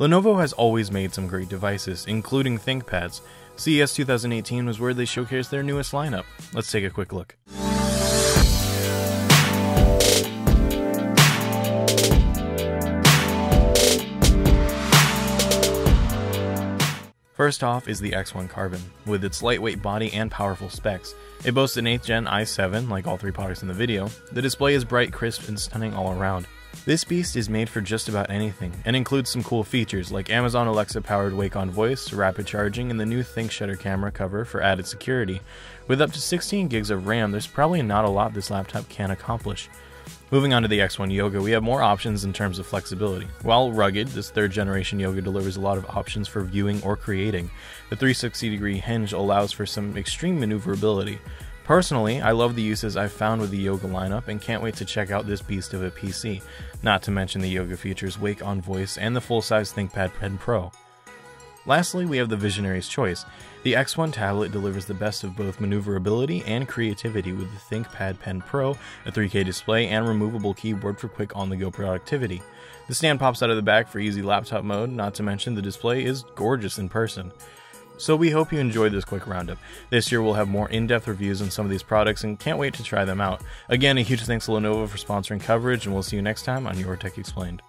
Lenovo has always made some great devices, including ThinkPads. CES 2018 was where they showcased their newest lineup. Let's take a quick look. First off is the X1 Carbon. With its lightweight body and powerful specs, it boasts an 8th gen i7 like all three products in the video. The display is bright, crisp, and stunning all around. This beast is made for just about anything, and includes some cool features like Amazon Alexa powered Wake on Voice, rapid charging, and the new Think Shutter camera cover for added security. With up to 16 gigs of RAM, there's probably not a lot this laptop can accomplish. Moving on to the X1 Yoga, we have more options in terms of flexibility. While rugged, this 3rd generation Yoga delivers a lot of options for viewing or creating. The 360-degree hinge allows for some extreme maneuverability. Personally, I love the uses I've found with the Yoga lineup and can't wait to check out this beast of a PC, not to mention the Yoga features Wake on Voice and the full-size ThinkPad Pen Pro. Lastly, we have the Visionary's choice. The X1 tablet delivers the best of both maneuverability and creativity with the ThinkPad Pen Pro, a 3K display, and removable keyboard for quick on-the-go productivity. The stand pops out of the back for easy laptop mode, not to mention the display is gorgeous in person. So we hope you enjoyed this quick roundup. This year we'll have more in-depth reviews on some of these products and can't wait to try them out. Again, a huge thanks to Lenovo for sponsoring coverage, and we'll see you next time on Your Tech Explained.